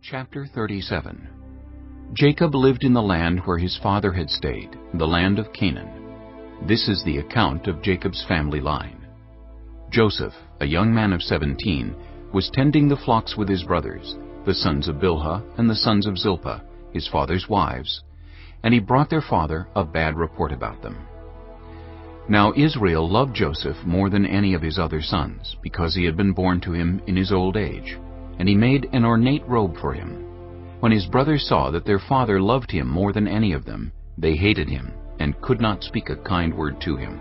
Chapter 37. Jacob lived in the land where his father had stayed, the land of Canaan. This is the account of Jacob's family line. Joseph, a young man of 17, was tending the flocks with his brothers, the sons of Bilhah and the sons of Zilpah, his father's wives, and he brought their father a bad report about them. Now Israel loved Joseph more than any of his other sons, because he had been born to him in his old age, and he made an ornate robe for him. When his brothers saw that their father loved him more than any of them, they hated him, and could not speak a kind word to him.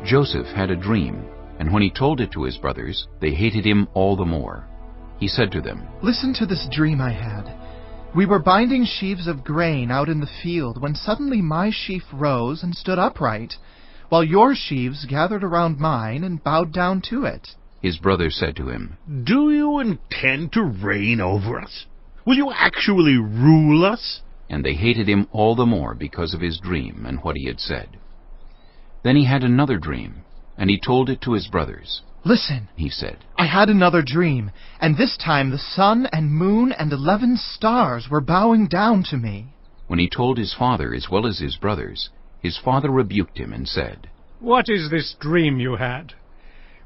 Joseph had a dream, and when he told it to his brothers, they hated him all the more. He said to them, "Listen to this dream I had. We were binding sheaves of grain out in the field, when suddenly my sheaf rose and stood upright, while your sheaves gathered around mine and bowed down to it." His brothers said to him, "Do you intend to reign over us? Will you actually rule us?" And they hated him all the more because of his dream and what he had said. Then he had another dream, and he told it to his brothers. "Listen," he said, "I had another dream, and this time the sun and moon and 11 stars were bowing down to me." When he told his father as well as his brothers, his father rebuked him and said, "What is this dream you had?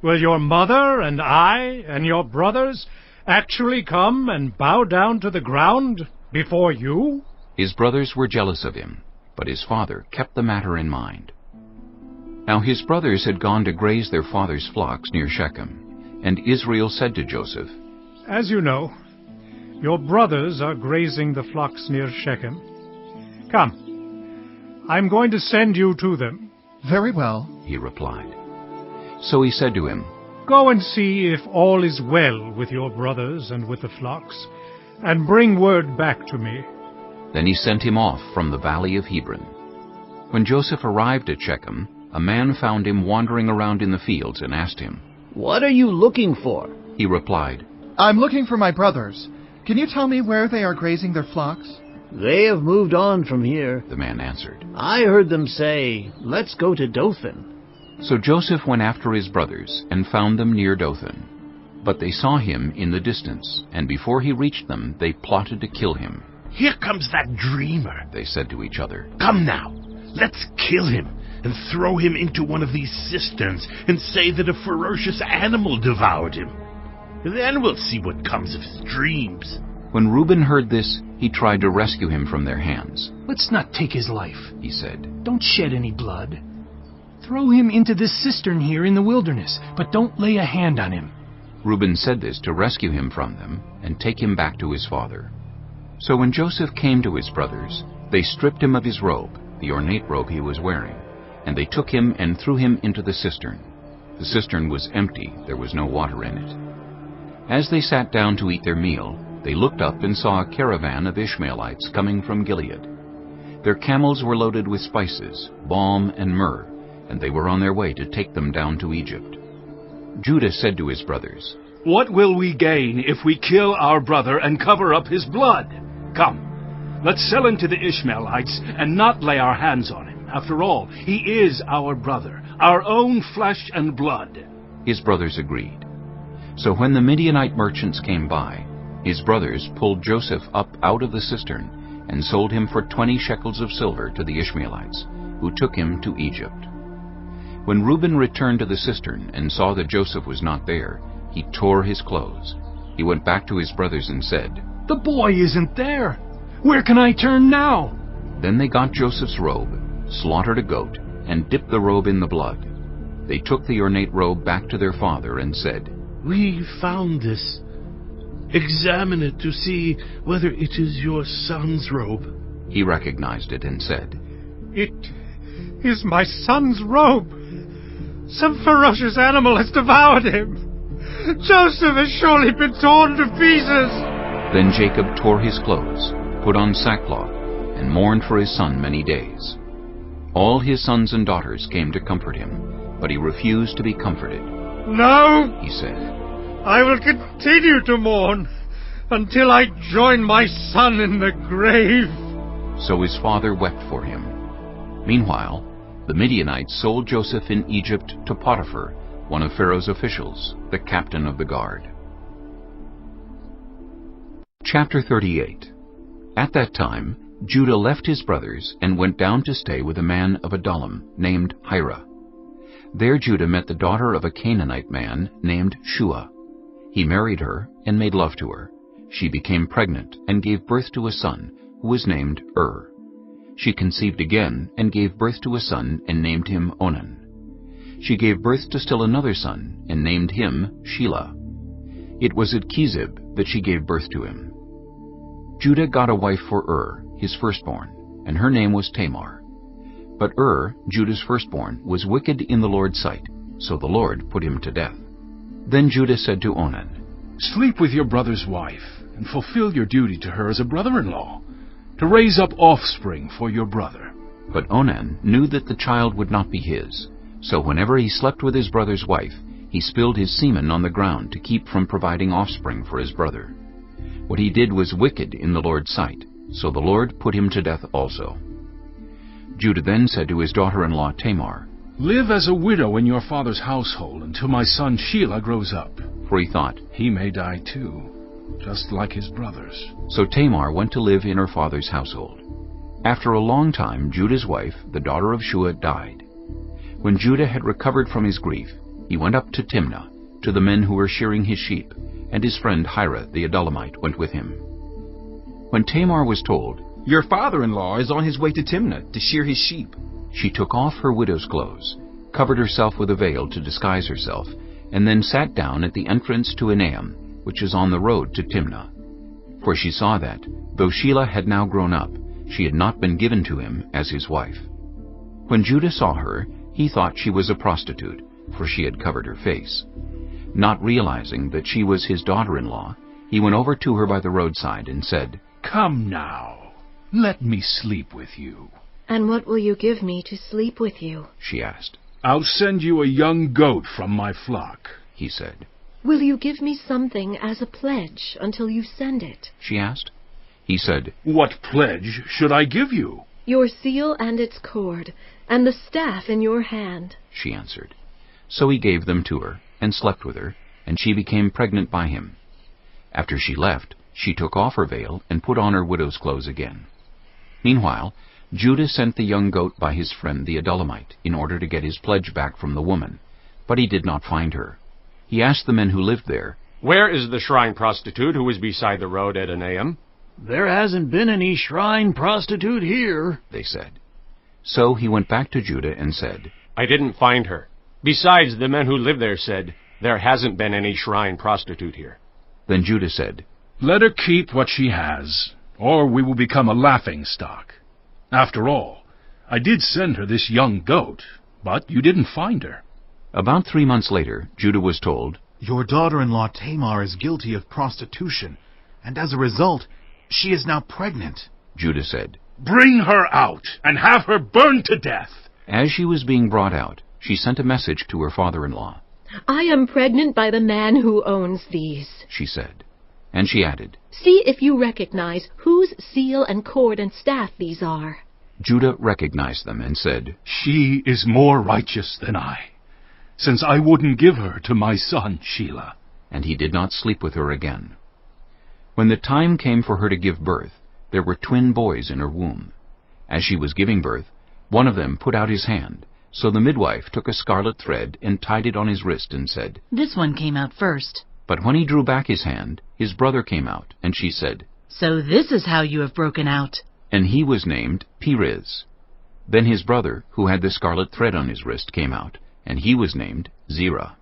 Will your mother and I and your brothers actually come and bow down to the ground before you?" His brothers were jealous of him, but his father kept the matter in mind. Now his brothers had gone to graze their father's flocks near Shechem, and Israel said to Joseph, "As you know, your brothers are grazing the flocks near Shechem. Come, I'm going to send you to them." "Very well," he replied. So he said to him, "Go and see if all is well with your brothers and with the flocks, and bring word back to me." Then he sent him off from the valley of Hebron. When Joseph arrived at Shechem, a man found him wandering around in the fields and asked him, "What are you looking for?" He replied, "I'm looking for my brothers. Can you tell me where they are grazing their flocks?" "They have moved on from here," the man answered. "I heard them say, 'Let's go to Dothan.'" So Joseph went after his brothers and found them near Dothan. But they saw him in the distance, and before he reached them, they plotted to kill him. "Here comes that dreamer," they said to each other. "Come now, let's kill him and throw him into one of these cisterns and say that a ferocious animal devoured him. Then we'll see what comes of his dreams." When Reuben heard this, he tried to rescue him from their hands. "Let's not take his life," he said. "Don't shed any blood. Throw him into this cistern here in the wilderness, but don't lay a hand on him." Reuben said this to rescue him from them and take him back to his father. So when Joseph came to his brothers, they stripped him of his robe, the ornate robe he was wearing, and they took him and threw him into the cistern. The cistern was empty, there was no water in it. As they sat down to eat their meal, they looked up and saw a caravan of Ishmaelites coming from Gilead. Their camels were loaded with spices, balm, and myrrh, and they were on their way to take them down to Egypt. Judah said to his brothers, "What will we gain if we kill our brother and cover up his blood? Come, let's sell him to the Ishmaelites and not lay our hands on him. After all, he is our brother, our own flesh and blood." His brothers agreed. So when the Midianite merchants came by, his brothers pulled Joseph up out of the cistern and sold him for 20 shekels of silver to the Ishmaelites, who took him to Egypt. When Reuben returned to the cistern and saw that Joseph was not there, he tore his clothes. He went back to his brothers and said, "The boy isn't there. Where can I turn now?" Then they got Joseph's robe, slaughtered a goat, and dipped the robe in the blood. They took the ornate robe back to their father and said, "We found this. Examine it to see whether it is your son's robe." He recognized it and said, "It is my son's robe. Some ferocious animal has devoured him. Joseph has surely been torn to pieces." Then Jacob tore his clothes, put on sackcloth, and mourned for his son many days. All his sons and daughters came to comfort him, but he refused to be comforted. "No," he said, "I will continue to mourn until I join my son in the grave." So his father wept for him. Meanwhile, the Midianites sold Joseph in Egypt to Potiphar, one of Pharaoh's officials, the captain of the guard. Chapter 38. At that time, Judah left his brothers and went down to stay with a man of Adullam named Hira. There Judah met the daughter of a Canaanite man named Shua. He married her and made love to her. She became pregnant and gave birth to a son, who was named She conceived again and gave birth to a son and named him Onan. She gave birth to still another son and named him Shelah. It was at Chizib that she gave birth to him. Judah got a wife for his firstborn, and her name was Tamar. But Judah's firstborn, was wicked in the Lord's sight, so the Lord put him to death. Then Judah said to Onan, Sleep with your brother's wife, and fulfill your duty to her as a brother-in-law, to raise up offspring for your brother. But Onan knew that the child would not be his, so whenever he slept with his brother's wife, he spilled his semen on the ground to keep from providing offspring for his brother. What he did was wicked in the Lord's sight, so the Lord put him to death also. Judah then said to his daughter-in-law Tamar, Live as a widow in your father's household until my son Shelah grows up. For he thought, he may die too, just like his brothers. So Tamar went to live in her father's household. After a long time, Judah's wife, the daughter of Shua, died. When Judah had recovered from his grief, he went up to Timnah, to the men who were shearing his sheep, and his friend Hira the Adullamite went with him. When Tamar was told, Your father-in-law is on his way to Timnah to shear his sheep, she took off her widow's clothes, covered herself with a veil to disguise herself, and then sat down at the entrance to Enaim, which is on the road to Timnah. For she saw that, though Shelah had now grown up, she had not been given to him as his wife. When Judah saw her, he thought she was a prostitute, for she had covered her face. Not realizing that she was his daughter-in-law, he went over to her by the roadside and said, Come now, let me sleep with you. And what will you give me to sleep with you? She asked. I'll send you a young goat from my flock, he said. Will you give me something as a pledge until you send it? She asked. He said, What pledge should I give you? Your seal and its cord, and the staff in your hand, she answered. So he gave them to her, and slept with her, and she became pregnant by him. After she left, she took off her veil and put on her widow's clothes again. Meanwhile, Judah sent the young goat by his friend the Adullamite in order to get his pledge back from the woman, but he did not find her. He asked the men who lived there, Where is the shrine prostitute who is beside the road at Enaim? There hasn't been any shrine prostitute here, they said. So he went back to Judah and said, I didn't find her. Besides, the men who live there said, There hasn't been any shrine prostitute here. Then Judah said, Let her keep what she has, or we will become a laughingstock. After all, I did send her this young goat, but you didn't find her. About 3 months later, Judah was told, Your daughter-in-law Tamar is guilty of prostitution, and as a result, she is now pregnant. Judah said, Bring her out, and have her burned to death. As she was being brought out, she sent a message to her father-in-law. I am pregnant by the man who owns these, she said. And she added, See if you recognize whose seal and cord and staff these are. Judah recognized them and said, She is more righteous than I, since I wouldn't give her to my son Shelah. And he did not sleep with her again. When the time came for her to give birth, there were twin boys in her womb. As she was giving birth, one of them put out his hand. So the midwife took a scarlet thread and tied it on his wrist and said, This one came out first. But when he drew back his hand, his brother came out, and she said, So this is how you have broken out. And he was named Perez. Then his brother, who had the scarlet thread on his wrist, came out, and he was named Zerah.